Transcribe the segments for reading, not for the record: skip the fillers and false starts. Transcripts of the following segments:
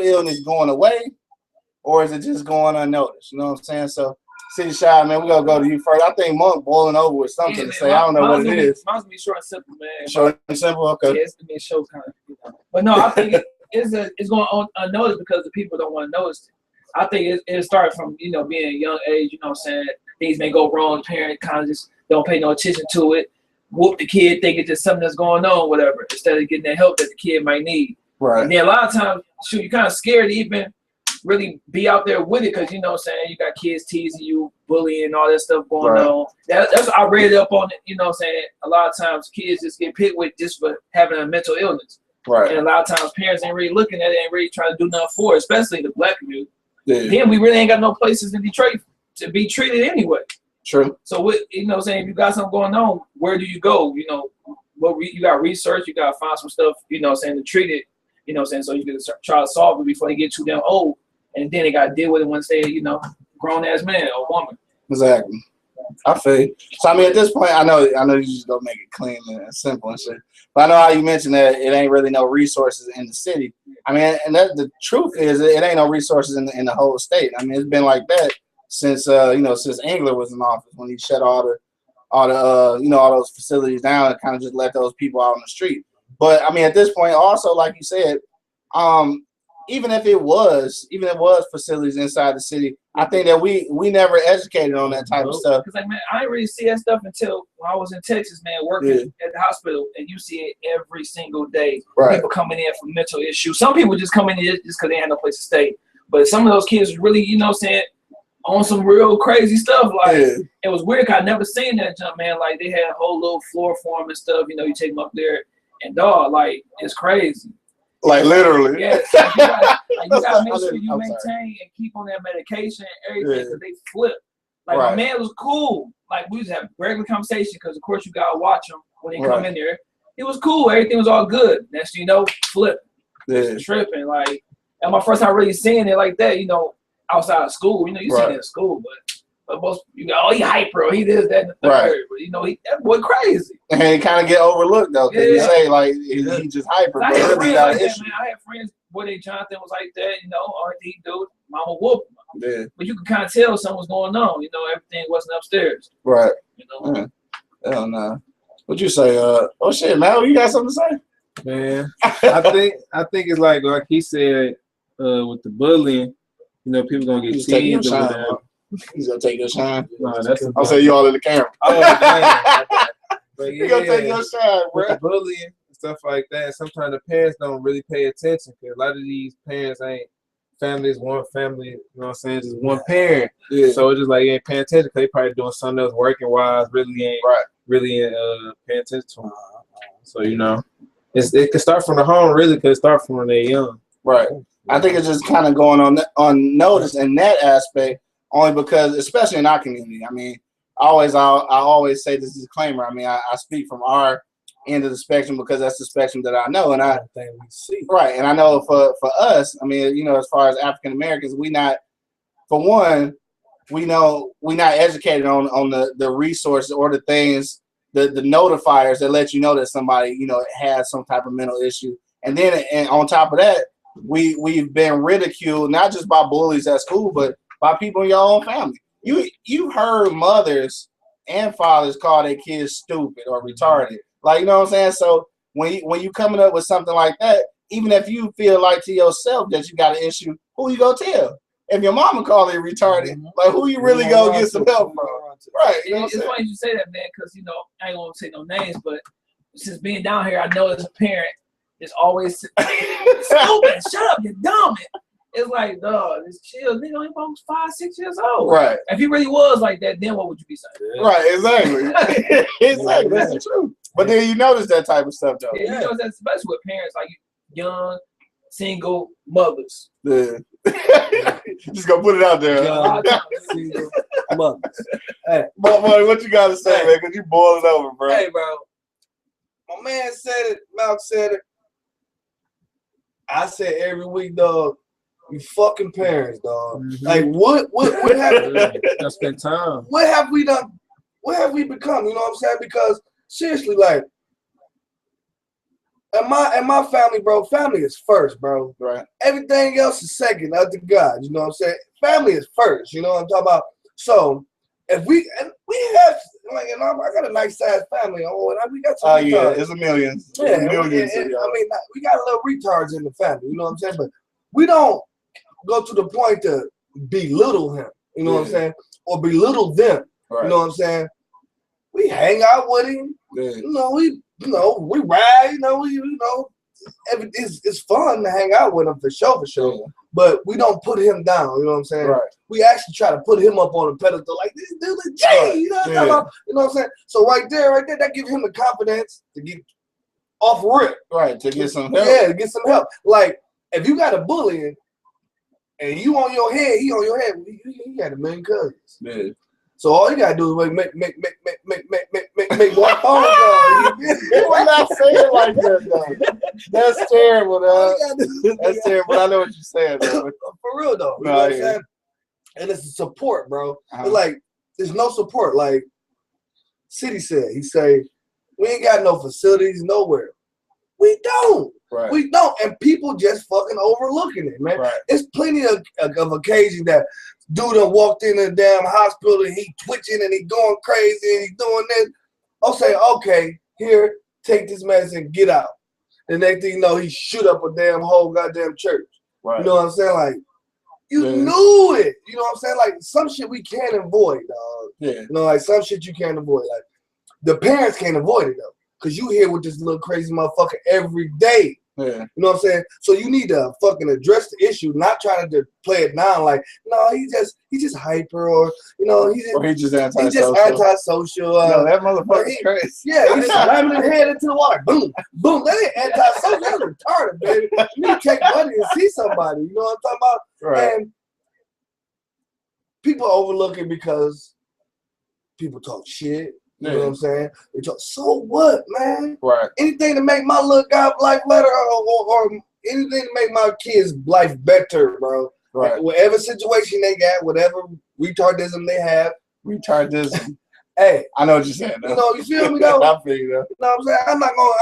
mental illness going away, or is it just going unnoticed? You know what I'm saying? So, City Shy, man, we're going to go to you first. I think Monk boiling over with something to say. I don't know what it is. Mine's be short and simple, man. Short and simple? Okay. Yeah, it's going to be a show kind of. But no, I think it's going on unnoticed because the people don't want to notice it. I think it started from, being a young age, you know what I'm saying? Things may go wrong. Parents kind of just don't pay no attention to it. Whoop the kid, think it's just something that's going on, whatever, instead of getting the help that the kid might need. Right. And then a lot of times, shoot, you're kind of scared to even really be out there with it because, you know what I'm saying, you got kids teasing you, bullying, all that stuff going on. That's I read up on it, you know what I'm saying? A lot of times kids just get picked with just for having a mental illness. Right. And a lot of times parents ain't really looking at it, ain't really trying to do nothing for it, especially the black community. Yeah. Then we really ain't got no places in Detroit to be treated anyway. True. So, you know what I'm saying, if you got something going on, where do you go? You got research, you got to find some stuff, you know what I'm saying, to treat it, you know what I'm saying, so you can try to solve it before they get too damn old. And then they got to deal with it once they, grown-ass man or woman. Exactly. I feel you. So, I mean, at this point, I know you just don't make it clean and simple and shit. But I know how you mentioned that it ain't really no resources in the city. I mean, and the truth is it ain't no resources in the whole state. I mean, it's been like that since since Engler was in office, when he shut all those facilities down and kind of just let those people out on the street. But I mean, at this point, also, like you said, even if it was facilities inside the city, I think that we never educated on that type of stuff. Because man, I didn't really see that stuff until when I was in Texas, man, working at the hospital, and you see it every single day. Right. People coming in for mental issues. Some people just come in just because they had no place to stay. But some of those kids really, on some real crazy stuff. Like, it was weird because I never seen that jump, man. Like, they had a whole little floor for them and stuff. You take them up there, and dog, like, it's crazy. Like, literally. Yeah, so you gotta make sure you maintain and keep on that medication and everything, because they flip. Like, my man was cool. Like, we just have regular conversation because, of course, you gotta watch them when they come in there. It was cool. Everything was all good. Next thing you know, flip. Yeah. Tripping. Like, and my first time really seeing it like that, outside of school. You see it in school, but most you go, he hyper, he this, that, and the third. But that boy crazy. And he kind of get overlooked though, because you say like he just hyper. I had friends like that, man. I had friends, boy, Jonathan was like that, all he do, mama whoop him. Yeah. But you could kind of tell something was going on. Everything wasn't upstairs. Right. Hell no. What'd you say? Oh shit, man, you got something to say? Man, I think it's like he said, with the bullying. People gonna get teased or whatever. He's gonna take your shine. No, that's I'll say you all in the camera. Oh man. But you gonna take your shine, bro. With bullying and stuff like that, sometimes the parents don't really pay attention, because a lot of these parents ain't families, one family, you know what I'm saying, just one parent. Yeah. So it's just like you ain't paying attention because they probably doing something else working wise, really ain't paying attention to them. So it can start from the home, really, because it start from when they're young. Right. I think it's just kind of going on unnoticed in that aspect, only because, especially in our community. I mean, I always say this disclaimer. I mean, I speak from our end of the spectrum because that's the spectrum that I know, and I think we see. Right, and I know for us, I mean, as far as African Americans, we not educated on the resources or the things, the notifiers that let you know that somebody has some type of mental issue, and on top of that, we've been ridiculed not just by bullies at school, but by people in your own family. You heard mothers and fathers call their kids stupid or retarded. Like, you know what I'm saying? So when you coming up with something like that, even if you feel like to yourself that you got an issue, who you go tell? If your mama call you retarded, like who you really go get some help from? Right. It's funny you say that, man, because I ain't gonna say no names, but since being down here, I know as a parent, it's always stupid. Shut up, you're dumb. It's like, dog, just chill. Nigga only almost 5, 6 years old. Right. If he really was like that, then what would you be saying? Right, exactly. Exactly. That's the truth. But then you notice that type of stuff, though. Yeah, you notice that, especially with parents, like young, single mothers. Yeah. Just gonna put it out there. Young, single mothers. Hey, buddy, what you gotta say, man? Because you boiled over, bro. Hey, bro. My man said it. Malk said it. I said every week, dog. You fucking parents, dog. Mm-hmm. Like what happened? Gotta spend time. What have we done? What have we become? You know what I'm saying? Because seriously, like, And my family, bro, family is first, bro. Right. Everything else is second after God. You know what I'm saying? Family is first. You know what I'm talking about? So if we have like, you know, I got a nice sized family. Oh, and we got some. Oh yeah, it's a million. Yeah, Millions. I mean, we got little retards in the family. You know what I'm saying? But we don't go to the point to belittle him. You know what I'm saying? Or belittle them. Right. You know what I'm saying? We hang out with him. Yeah. We ride. It's fun to hang out with him for sure. Yeah. But we don't put him down. You know what I'm saying? Right. We actually try to put him up on a pedestal, like this dude is Jay. You know what I'm talking about? You know what I'm saying? So right there, that gives him the confidence to get off rip. Right. To get some help. Yeah, to get some help. Like if you got a bully and you on your head, he on your head. He got a million cousins. Yeah. So all you gotta do is make one phone call. You would not say it like that, though. That's terrible, dog. That's terrible. But I know what you're saying, though. For real though. You know No, what I'm yeah. saying? And it's support, bro. Uh-huh. But like, there's no support. Like City said, he say, we ain't got no facilities nowhere. We don't. Right. We don't. And people just fucking overlooking it, man. Right. There's plenty of occasions that dude done walked in the damn hospital and he twitching and he going crazy and he doing this. I'll say, okay, here, take this medicine, get out. The next thing you know, he shoot up a damn whole goddamn church. Right. You know what I'm saying? Like, you Yeah. knew it. You know what I'm saying? Like, some shit we can't avoid, dog. Yeah. You know, like, some shit you can't avoid. Like, the parents can't avoid it, though. Because you here with this little crazy motherfucker every day. Yeah. You know what I'm saying? So you need to fucking address the issue, not trying to play it down like, no, he's just hyper, or Or he just antisocial. antisocial. No, that motherfucker's crazy. Yeah, he's slamming his head into the water. Boom, boom. That ain't antisocial. That's retarded, baby. You need to take money and see somebody. You know what I'm talking about? Right. And people overlook it because people talk shit. You know what I'm saying? They talk, so what, man? Right. Anything to make my life better, or anything to make my kids' life better, bro. Right. Like, whatever situation they got, whatever retardism they have. Retardism. Hey, I know what you're saying. you know, you feel me though? I feel you though. You know what I'm saying? I'm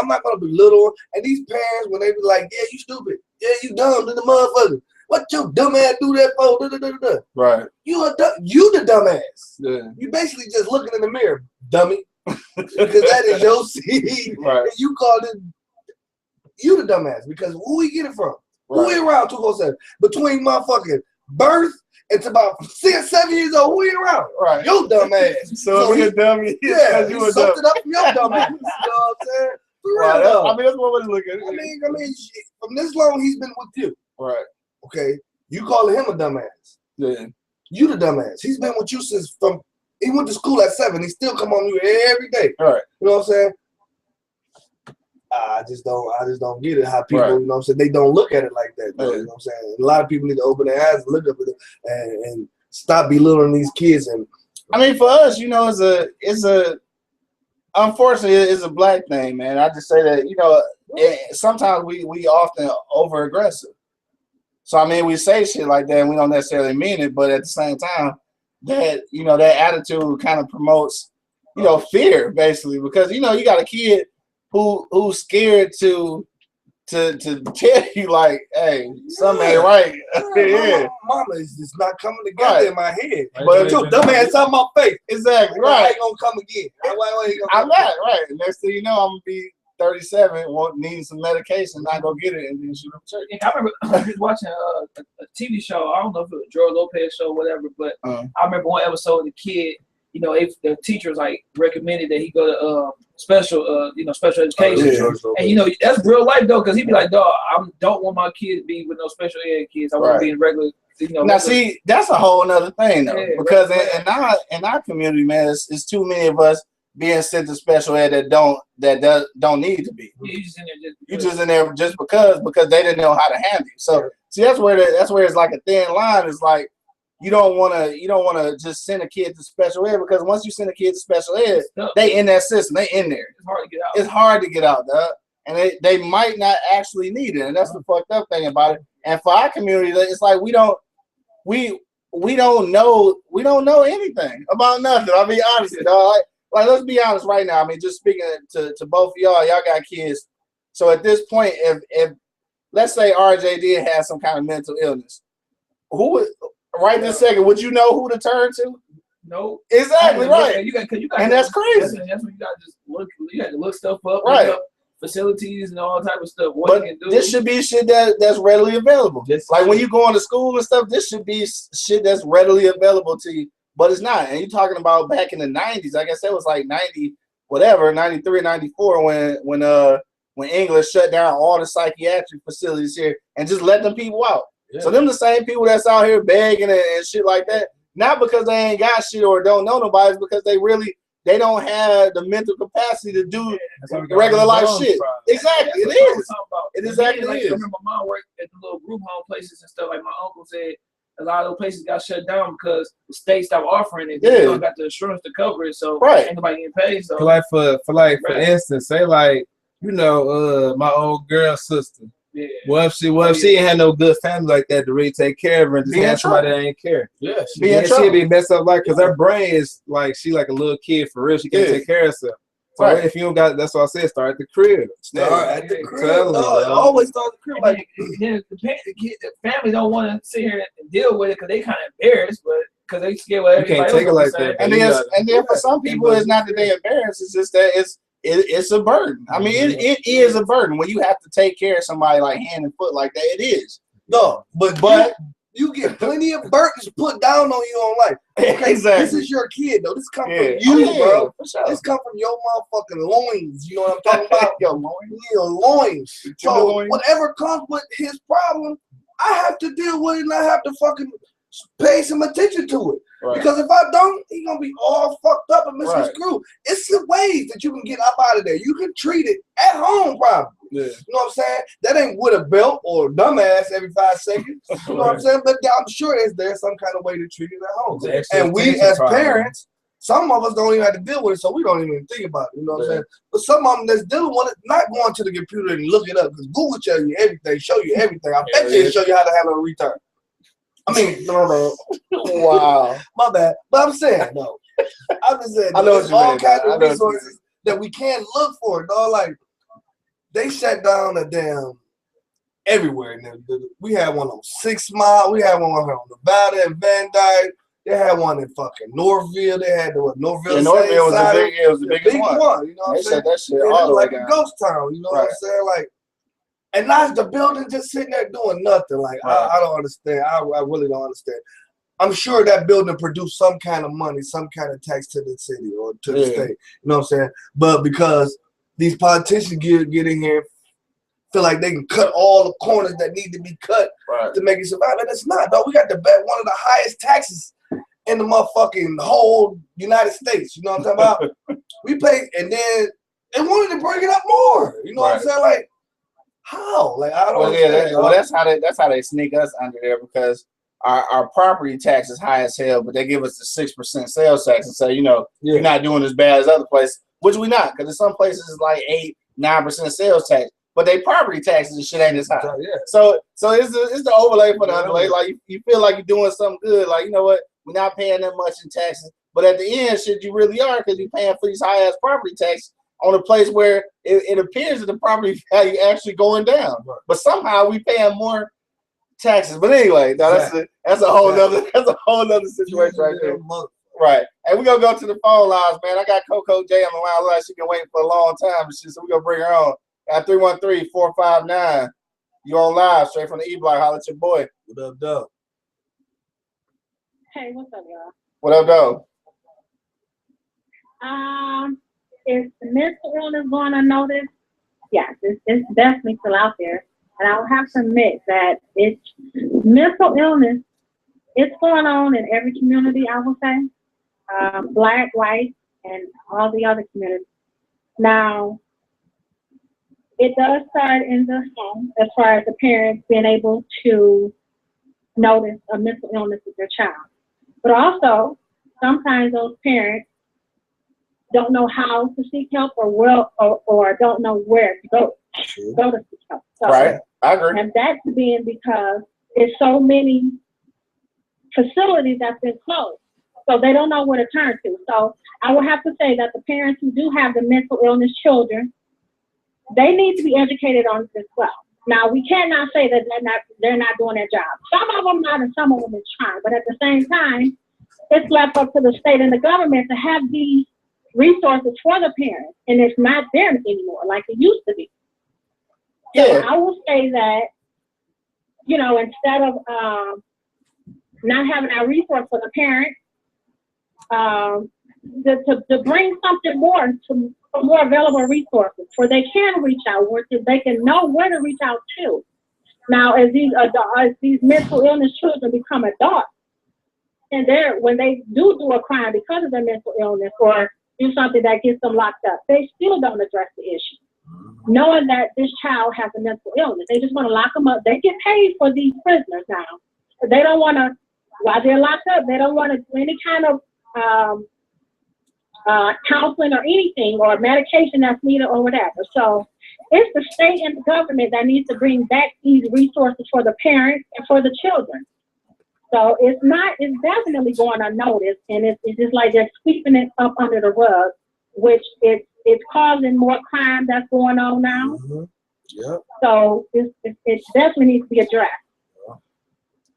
not gonna belittle. And these parents, when they be like, yeah, you stupid, yeah, you dumb, to the motherfucker. What your dumb ass do that for? Da, da, da, da. Right. You the dumbass. Yeah. You basically just looking in the mirror, dummy. Because that is your seed. Right. And you called it, you the dumbass. Because who we get it from? Right. Who we around 247? Between motherfucking birth and to about 6, 7 years old, who we around? Right. Your dumbass. So you're a dummy. Yeah, you you a sucked dummy. it up from your dumbass. You know what I'm saying? For Right. real. I mean, that's one way to look at it. I mean, shit, from this long he's been with you. Right. Okay, you calling him a dumbass. Yeah. You the dumbass. He's been with you since he went to school at 7. He still come on you every day. Right. You know what I'm saying? I just don't get it how people, Right. you know what I'm saying, they don't look at it like that. Though, Yeah. You know what I'm saying? A lot of people need to open their eyes and look up at it and stop belittling these kids. And I mean, for us, you know, unfortunately, it's a black thing, man. I just say that, you know, sometimes we often over aggressive. So I mean, we say shit like that and we don't necessarily mean it, but at the same time, that, you know, that attitude kind of promotes, you know, fear basically, because, you know, you got a kid who's scared to tell you, like, hey, something ain't right. Yeah. Mama is just not coming together in my head. Right. But your dumb ass on my face. Exactly, Why right. ain't gonna come again? Why he gonna I'm come not, right. Next thing you know, I'm gonna be 37, needing some medication, not go get it, and then shoot up church. Yeah, I remember just watching a TV show. I don't know if it was a George Lopez show or whatever, but I remember one episode, the kid, you know, if the teachers like recommended that he go to special education. Yeah. And you know, that's real life though, because he'd be like, dog, I don't want my kids to be with no special ed kids. I want to be in regular, you know. Now, see, that's a whole nother thing though, Yeah, because in our community, man, it's too many of us being sent to special ed that don't need to be. You just in there You just in there just because they didn't know how to handle you. So see, that's where it's like a thin line. It's like you don't want to just send a kid to special ed, because once you send a kid to special ed, they in that system, they in there. It's hard to get out. It's hard to get out, dog. And they might not actually need it, and that's the fucked up thing about it. And for our community, it's like we don't know anything about nothing. I'll be honest, dog. Like, let's be honest right now. I mean, just speaking to both of y'all got kids So at this point, if let's say RJ did have some kind of mental illness, who would right this second would you know who to turn to? No. Exactly right. You got and that's crazy. That's when you got to just look. You got to look stuff up. Right. Look up facilities and all type of stuff. What But you can do. this should be shit that's readily available. Just Like when you go into school and stuff, this should be shit that's readily available to you. But it's not. And you're talking about back in the 90s. I guess it was like 90, whatever, 93, 94 when English shut down all the psychiatric facilities here and just let them people out. Yeah. So them the same people that's out here begging and shit like that. Not because they ain't got shit or don't know nobody, it's because they don't have the mental capacity to do regular life shit. Exactly, it is. It exactly like, is. I remember my mom worked at the little group home places and stuff. Like my uncle said, a lot of those places got shut down because the state stopped offering it. They don't got the insurance to cover it, so ain't nobody getting paid. So like for instance, say like my old girl's sister. Yeah. What if she ain't had no good family like that to really take care of her and just have somebody that ain't care? Yeah, she'd be messed up like because her brain is like she like a little kid for real. She can't take care of herself. So if you don't got, that's what I said. Start at the crib. Start at the crib. Always start at the crib. Like the family don't want to sit here and deal with it because they kind of embarrassed, but because they scared what everybody else. You can't take it like that. And then for some people, it's not that they embarrassed. It's just that it's a burden. I mean, it is a burden when you have to take care of somebody like hand and foot like that. It is. No, but you get plenty of burdens put down on you on life. Okay, exactly. This is your kid, though. This comes from you, bro. Sure. This comes from your motherfucking loins. You know what I'm talking about? Your loins. So whatever comes with his problem, I have to deal with it, and I have to fucking pay some attention to it. Right. Because if I don't, he's gonna be all fucked up and misconstrued. It's the ways that you can get up out of there. You can treat it at home, probably. Yeah. You know what I'm saying? That ain't with a belt or a dumbass every 5 seconds. You know what I'm saying? But I'm sure there's some kind of way to treat it at home. And we as parents, some of us don't even have to deal with it, so we don't even think about it. You know what I'm saying? But some of them that's dealing with it, not going to the computer and look it up, because Google tell you everything, show you everything. I bet you show you how to handle a return. I mean, no. Wow. My bad. But I'm saying, no. I'm just saying, there's all kinds of resources that we can't look for, dog. Like, they shut down a damn everywhere. We had one on 6 Mile. We had one on Nevada and Van Dyke. They had one in fucking Northville. They had the Northville. Yeah, Northville was the biggest one. You know what I'm saying? That shit it all was like down. A ghost town. You know what I'm saying? Like, and now the building just sitting there doing nothing. Like, I don't understand. I really don't understand. I'm sure that building produced some kind of money, some kind of tax to the city or to the state. You know what I'm saying? But because these politicians get in here, feel like they can cut all the corners that need to be cut to make it survive. And it's not, though. We got one of the highest taxes in the motherfucking whole United States. You know what I'm talking about? We pay, and then they wanted to bring it up more. You know what I'm saying? Like, how? Like, I don't understand. That's how they sneak us under there, because our property tax is high as hell, but they give us the 6% sales tax and say, you're not doing as bad as other places, which we not, because in some places it's like 8-9% sales tax, but they property taxes and shit ain't as high. So it's the overlay for the underlay. Like you feel like you're doing something good. Like, you know what? We're not paying that much in taxes, but at the end, shit, you really are, because you're paying for these high ass property taxes on a place where it appears that the property value actually going down, but somehow we paying more taxes. But anyway, that's a whole nother situation right there. Right. And we're gonna go to the phone lines, man. I got Coco J on the line. Like, she been waiting for a long time and shit, so we're gonna bring her on. At 313-459. You on live straight from the E-Block. Holla at your boy. What up, Doug? Hey, what's up, y'all? What up, Doug? Is mental illness going unnoticed? Yes, it's definitely still out there. And I will have to admit that it's mental illness. It's going on in every community, I would say, Black, white, and all the other communities. Now, it does start in the home as far as the parents being able to notice a mental illness with their child. But also, sometimes those parents don't know how to seek help or don't know where to go to seek help. So, right, I agree. And that's being because there's so many facilities that's been closed, so they don't know where to turn to. So I would have to say that the parents who do have the mental illness children they need to be educated on this as well. Now, we cannot say that they're not doing their job. Some of them not, and some of them is trying. But at the same time, it's left up to the state and the government to have these resources for the parents, and it's not there anymore like it used to be. So Yeah. I will say that, instead of not having our resource for the parents, to bring something more, to more available resources where they can reach out, where they can know where to reach out to. Now, as these mental illness children become adults, and when they do a crime because of their mental illness or do something that gets them locked up, they still don't address the issue, knowing that this child has a mental illness. They just want to lock them up. They get paid for these prisoners now. They don't want to, while they're locked up, they don't want to do any kind of counseling or anything or medication that's needed or whatever. So it's the state and the government that needs to bring back these resources for the parents and for the children. So it's definitely going unnoticed, and it's just like they're sweeping it up under the rug, which it's causing more crime that's going on now. Mm-hmm. Yep. So it definitely needs to be addressed. All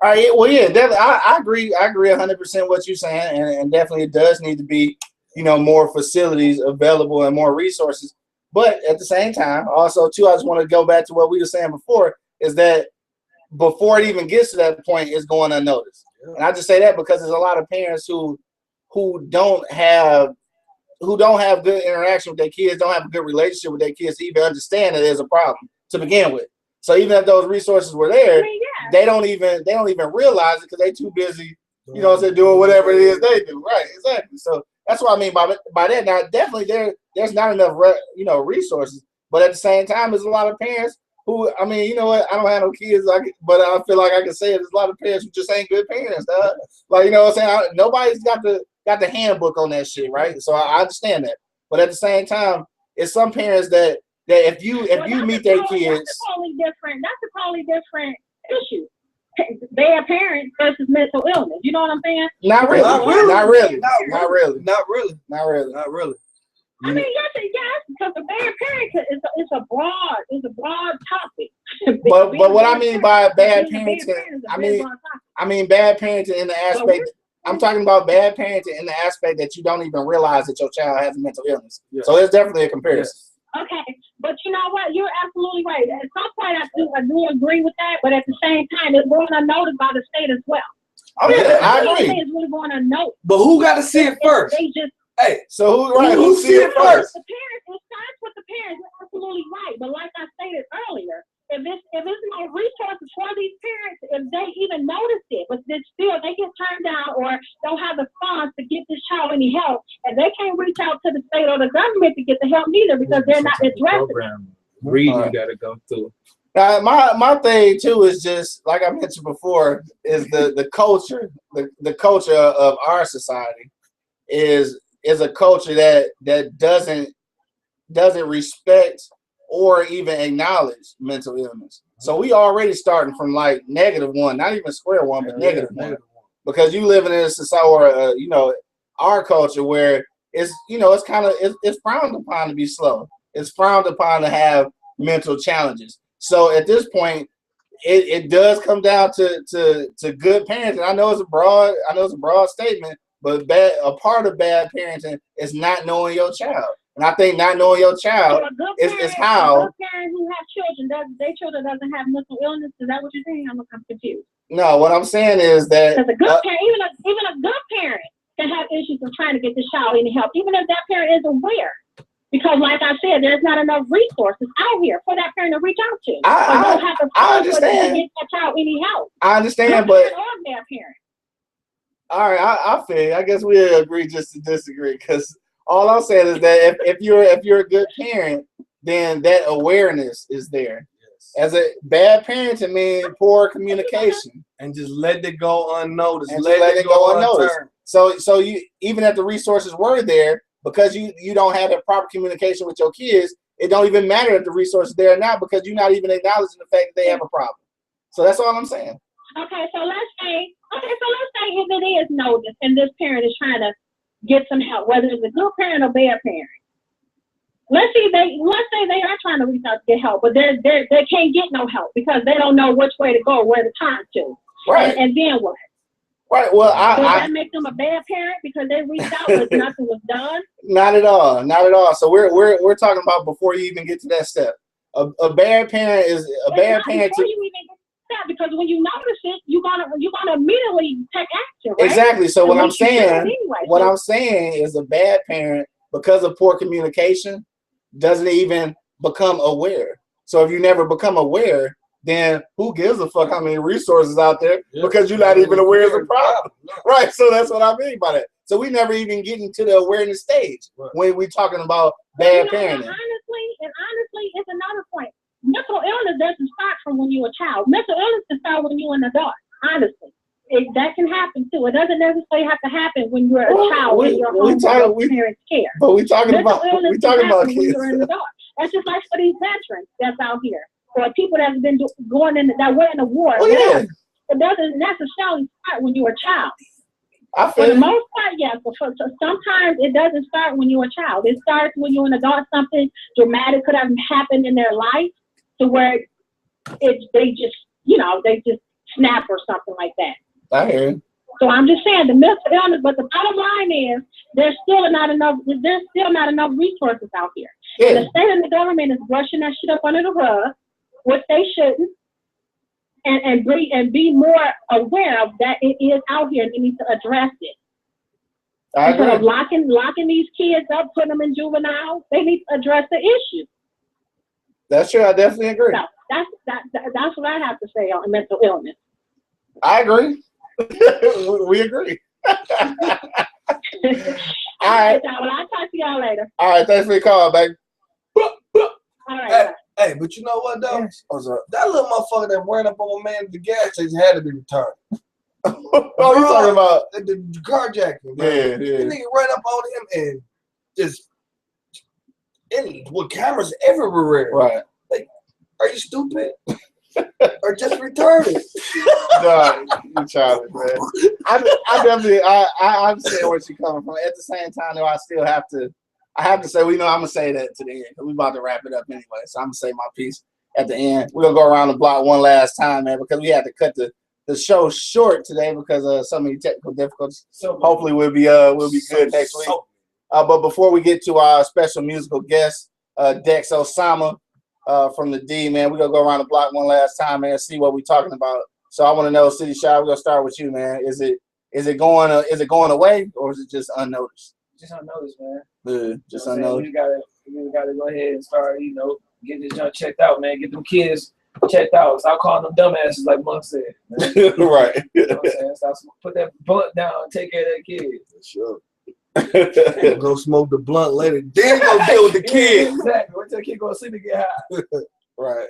right. Well, yeah, definitely. I agree. I agree 100% what you're saying, and definitely it does need to be, more facilities available and more resources. But at the same time, also too, I just want to go back to what we were saying before, is that before it even gets to that point, it's going unnoticed. Yeah. And I just say that because there's a lot of parents who don't have good interaction with their kids, don't have a good relationship with their kids to even understand that there's a problem to begin with. So even if those resources were there, they don't even realize it because they're too busy, doing whatever it is they do. Right, exactly. So that's what I mean by that. Now, definitely there's not enough resources, but at the same time, there's a lot of parents who, I mean, you know what? I don't have no kids, but I feel like I can say it. There's a lot of parents who just ain't good parents, dog. Like, you know what I'm saying? Nobody's got the handbook on that shit, right? So I understand that, but at the same time, it's some parents that if you meet their kids, that's a totally different issue. Bad parents versus mental illness. You know what I'm saying? Not really. I mean, yes, because the bad parenting is a broad topic. But what I mean by bad parenting, I mean bad parenting in the aspect. I'm talking about bad parenting in the aspect that you don't even realize that your child has a mental illness. Yes. So it's definitely a comparison. Yes. Okay, but you know what? You're absolutely right. At some point, I do agree with that, but at the same time, it's going unnoticed by the state as well. Oh yeah, I agree. It's really going unnoticed. But who got to see it first? So who see it first? The parents. It starts with the parents. You're absolutely right. But like I stated earlier, if it's no resources for these parents, if they even notice it, but then still they get turned down or don't have the funds to get this child any help, and they can't reach out to the state or the government to get the help neither because they're not addressing it. Read you gotta go through. My thing too is just like I mentioned before, is the culture, the culture of our society is a culture that doesn't respect or even acknowledge mental illness. So we already starting from like -1, not even square one, but -1, because you living in a society or our culture where it's it's frowned upon to be slow. It's frowned upon to have mental challenges. So at this point, it does come down to good parenting. I know it's a broad statement, but a part of bad parenting is not knowing your child. And I think not knowing your child is how. A good parent who has children, their children doesn't have mental illness. Is that what you're saying? I'm confused. No, what I'm saying is that because a good parent, even a good parent, can have issues of trying to get the child any help, even if that parent is aware. Because, like I said, there's not enough resources out here for that parent to reach out to. I understand. To get that child any help. I understand, but all right, I feel. I guess we agree just to disagree, because all I'm saying is that if you're a good parent, then that awareness is there. Yes. As a bad parent, to mean poor communication, and just let it go unnoticed. And let it go unnoticed. So you, even if the resources were there, because you don't have that proper communication with your kids, it don't even matter if the resources are there or not, because you're not even acknowledging the fact that they have a problem. So that's all I'm saying. Okay, so let's say if it is noticed and this parent is trying to get some help, whether it's a good parent or bad parent, let's say they are trying to reach out to get help, but they can't get no help because they don't know which way to go, where to turn to. Right. And then what? Right. Well, Does that make them a bad parent because they reached out but nothing was done? Not at all. Not at all. So we're talking about before you even get to that step. A bad parent is a bad parent. Before you even get to that, because when you notice it, you're gonna immediately take action, right? Exactly. So what I'm saying, anyway, I'm saying is a bad parent, because of poor communication, doesn't even become aware. So if you never become aware, then who gives a fuck how many resources out there? Yeah. Because you're not even aware of the problem. Right. So that's what I mean by that. So we never even get into the awareness stage when we're talking about bad parenting. Honestly, it's another point. Mental illness doesn't start from when you're a child. Mental illness can start when you're an adult. Honestly, that can happen too. It doesn't necessarily have to happen when you're a child when you're home with your parents' care. But we're talking about when kids. you're an adult. That's just like for these veterans that's out here, or people that's been going in that went in the war. Oh, yeah. It doesn't necessarily start when you're a child. I For feel the most part, yes. But so sometimes it doesn't start when you're a child. It starts when you're an adult. Something dramatic could have happened in their life to where they just snap or something like that. I hear you. So I'm just saying the mental illness, but the bottom line is there's still not enough resources out here. Yeah. And the state and the government is brushing that shit up under the rug, which they shouldn't, and be more aware of that it is out here and they need to address it. I Instead of agree. locking these kids up, putting them in juvenile, they need to address the issue. That's true. I definitely agree. So that's what I have to say on mental illness. I agree. We agree. All right. Well, I'll talk to y'all later. All right. Thanks for the call, baby. All right. Hey, but you know what though? Yes. What's up? That little motherfucker that ran up on my man at the gas station had to be returned. Oh, you talking about? The carjacking, man. Yeah, The yeah. nigga ran up on him and just with cameras everywhere. Right. Are you stupid? Or just return it? No, you childish, man. I definitely, I understand where she's coming from. At the same time, though, I have to say, I'm gonna say that to the end. We about to wrap it up anyway, so I'm gonna say my piece at the end. We're gonna go around the block one last time, man, because we had to cut the show short today because of so many technical difficulties. So hopefully we'll be good next week. But before we get to our special musical guest, Dex Osama from the D, man, we're gonna go around the block one last time, man, see what we're talking about. So I want to know, City Shy, we're gonna start with you, man. Is it going away or is it just unnoticed? Just unnoticed, man. Good, just You know what I'm unnoticed. saying? We gotta go ahead and start, get this junk checked out, man. Get them kids checked out. Stop calling them dumbasses like Monk said. Man. Right. You know what I'm saying? Stop, put that blunt down and take care of that kid. Sure. Go smoke the blunt later, then go deal with the kid. Yeah, exactly. Wait till the kid go to sleep and get high. Right.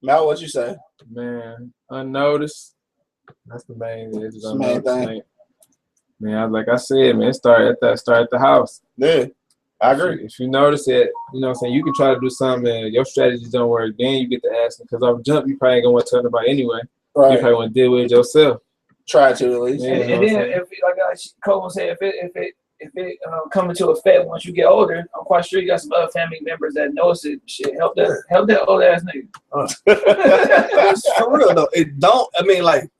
Mal, what you say? Man, unnoticed. That's the main. It's That's the main thing. Man, like I said, man, start at the house. Yeah, I agree. If you notice it, you know what I'm saying, you can try to do something and your strategies don't work, then you get to asking. Because off jump, you probably ain't going to want to tell nobody anyway. Right. You probably want to deal with it yourself. Try to at least. Yeah. And then, if like Cole said, if it come into effect once you get older, I'm quite sure you got some other family members that notice it. Shit, help that old ass nigga. It's for real though. It don't. I mean, like,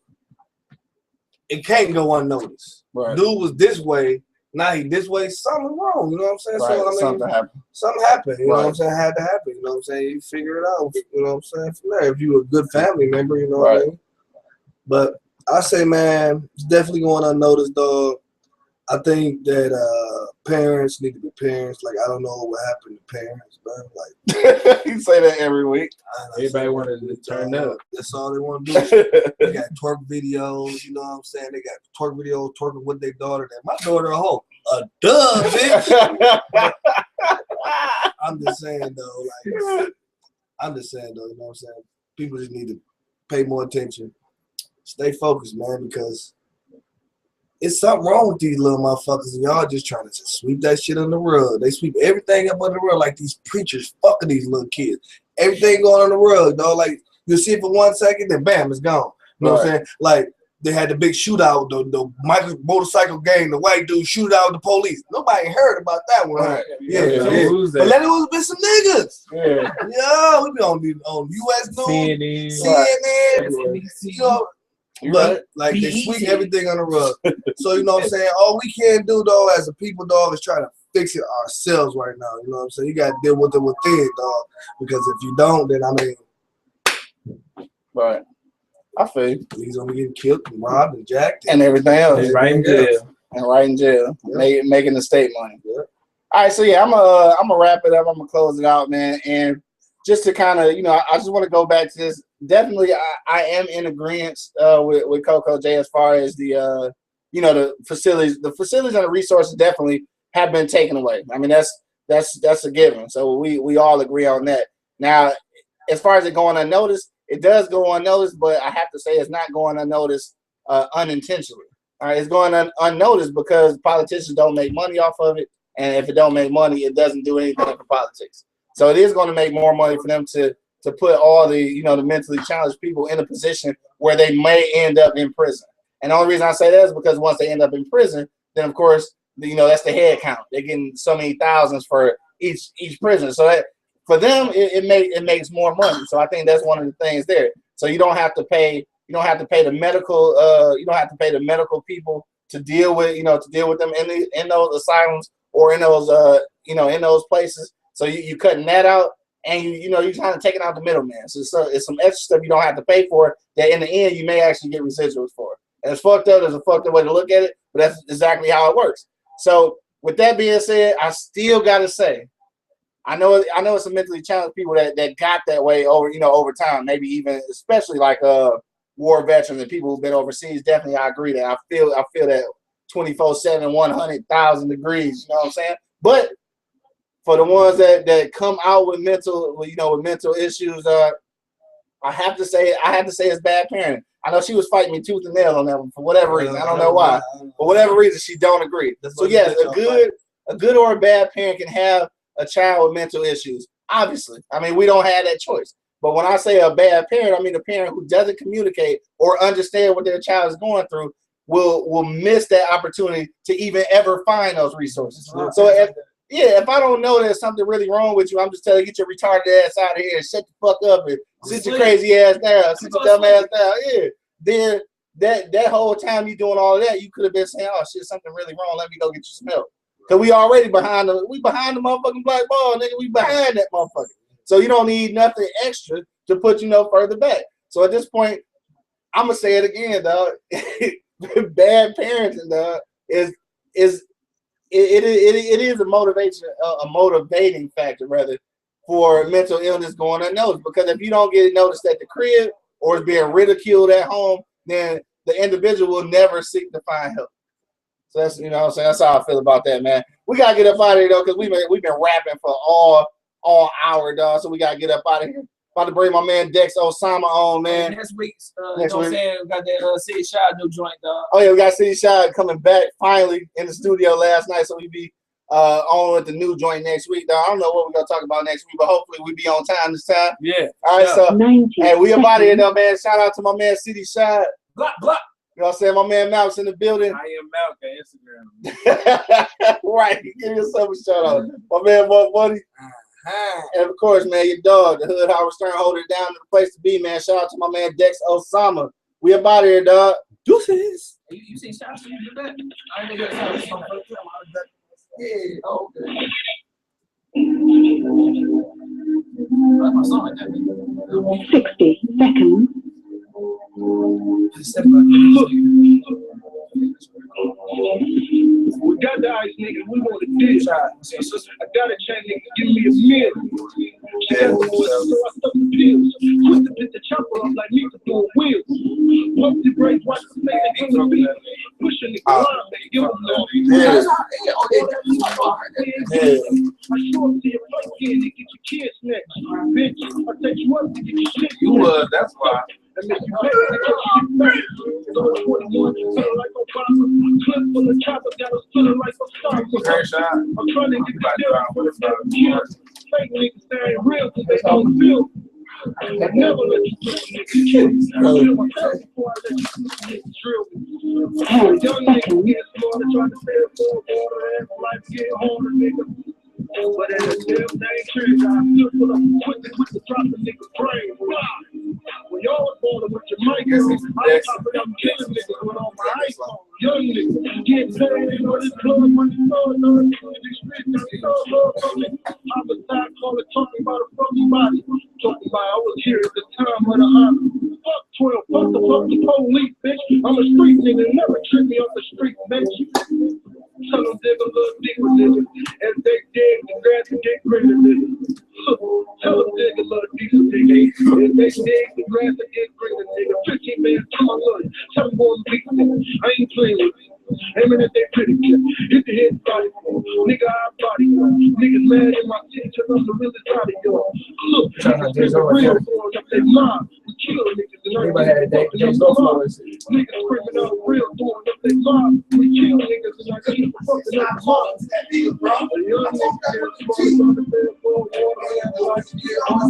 it can't go unnoticed. Right. Dude was this way. Now he this way. Something wrong. You know what I'm saying? Right. So I mean, Something happened. You know Right. what I'm saying? Had to happen. You know what I'm saying? You figure it out. You know what I'm saying? From there, if you a good family member, you know what I mean. But I say, man, it's definitely going unnoticed, dog. I think that parents need to be parents. Like, I don't know what happened to parents, man. Like, You say that every week. Everybody wanted to turn up. That's all they want to do. They got twerk videos, you know what I'm saying? They got twerk videos, twerking with their daughter. My daughter a hoe. A dub, bitch. I'm just saying, though, you know what I'm saying? People just need to pay more attention. Stay focused, man, because it's something wrong with these little motherfuckers, and y'all just trying to just sweep that shit on the rug. They sweep everything up on the rug like these preachers fucking these little kids. Everything going on the rug, dog. Like, you'll see it for 1 second, then bam, it's gone. You know what I'm saying? Like, they had the big shootout, the motorcycle gang, the white dude shoot out the police. Nobody heard about that one. Right. Yeah. Who's But that? let it was been some niggas. Yeah. Yeah, we be on US News, CNN, you know. But like they sweep everything on the rug. So you know what I'm saying? All we can do though as a people, dog, is try to fix it ourselves right now. You know what I'm saying? You gotta deal with it within, dog. Because if you don't, then I mean, Right. I feel you. he's gonna get killed and robbed and jacked And everything else. Right in jail. And right in jail. Yeah. Making the state money. Yeah. All right, so yeah, I'm gonna wrap it up. I'm gonna close it out, man. And just to kind of, I just want to go back to this. Definitely, I am in agreement with Coco J as far as the the facilities and the resources definitely have been taken away. I mean, that's a given. So we all agree on that. Now, as far as it going unnoticed, it does go unnoticed, but I have to say it's not going unnoticed unintentionally. All right, it's going unnoticed because politicians don't make money off of it, and if it don't make money, it doesn't do anything for politics. So it is going to make more money for them to put all the the mentally challenged people in a position where they may end up in prison. And the only reason I say that is because once they end up in prison, then of course that's the head count. They're getting so many thousands for each prisoner. So that for them it makes more money. So I think that's one of the things there. So you don't have to pay the medical people to deal with them in those asylums or in those in those places. So you cutting that out. And you're trying to take it out the middleman. So it's some extra stuff you don't have to pay for that in the end you may actually get residuals for. And it's fucked up. There's a fucked up way to look at it, but that's exactly how it works. So with that being said, I still gotta say, I know it's some mentally challenged people that got that way over time. Maybe even especially like war veterans and people who've been overseas. Definitely, I agree that I feel that 24/7, 100,000 degrees. You know what I'm saying? But for the ones that come out with mental issues, I have to say it's bad parenting. I know she was fighting me tooth and nail on that one for whatever reason. I don't know why. For whatever reason, she don't agree. So yes, a good or a bad parent can have a child with mental issues. Obviously, I mean we don't have that choice. But when I say a bad parent, I mean a parent who doesn't communicate or understand what their child is going through will miss that opportunity to even ever find those resources. So if I don't know there's something really wrong with you, I'm just telling you, get your retarded ass out of here and shut the fuck up and sit your crazy ass down, sit your dumb ass down. Yeah. Then that whole time you doing all of that, you could have been saying, oh shit, something really wrong. Let me go get you some help. Cause we already behind the motherfucking black ball, nigga. We behind that motherfucker. So you don't need nothing extra to put further back. So at this point, I'm gonna say it again, dog. Bad parenting, dog, is it is a motivating factor rather for mental illness going unnoticed. Because if you don't get it noticed at the crib or is being ridiculed at home, then the individual will never seek to find help. So that's what I'm saying. That's how I feel about that, man. We gotta get up out of here though, because we've been rapping for all hour, dog. So we gotta get up out of here. About to bring my man Dex Osama on, man. Next week, we got that City Shot new joint, dog. Oh yeah, we got City Shot coming back finally in the studio last night, so we be on with the new joint next week, dog. I don't know what we're gonna talk about next week, but hopefully we be on time this time. Yeah. All right, so hey, we up out of here though, man. Shout out to my man City Shot. Block. You know what I'm saying? My man Malcolm's in the building. I am Malcolm Instagram. Right, give yourself a shout out. My man Buddy. And of course, man, your dog, the Hood Howard Stern, holding it down to the place to be, man. Shout out to my man Dex Osama. We up out of here, dog. Deuces. You see shots? You do that? I ain't gonna get shots. Yeah. Oh, okay. That's my song, like that. 60 seconds. We got the ice, nigga. We want to dish. I got a chain, nigga. Give me a meal. She got the pussy, so I stuck the pills. Twisted the chopper up like me to do a wheel. Pump the brakes, watch the snake, they come to me. Pushing the line, they give them love. Yeah. I show up to your fucking kid and get your kids next. Bitch, I take you up to get your shit. You was, that's why. And make you pay to get your shit back. So 21, feeling like Obama. Clip full of chopper, got us feeling like a star. I'm trying to get the deal for the kids. Fake niggas that ain't real because they don't feel. I never let you do niggas kill. I feel my face before I let you do niggas drill. Young niggas get smarter, trying to stay for water, and life get harder, nigga. But at the damn thing changed, I still put up quick to drop the nigga brain. When y'all was balling with your mic, I was top of them killing niggas with all my iPhone. Young niggas get paid on this club when you know it, on the street, you know love from me. I was not calling, talking about a fucking body. Talking about I was here at the time of the honor. Fuck 12, fuck the police, bitch. I'm a street nigga, never trick me off the street, bitch. Tell them dig a little deeper, nigga. As they dig, the grass will get greener, nigga. Tell them dig a little deeper, nigga. As they dig, the grass will get greener, nigga. 15 man, come on, look. Tell them boys, nigga. I ain't playing with you. Aiming at that pretty kid. Hit the head body. Nigga, I body. Niggas mad in my city, tell them the realest body, y'all. Look, niggas real boys up their mind. We kill niggas and niggas screaming out real doing up their mind. We kill niggas and I keep fucking up the mind. A young nigga is smoking on the bed for water. I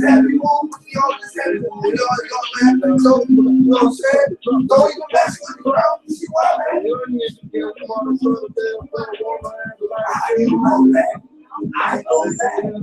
know that.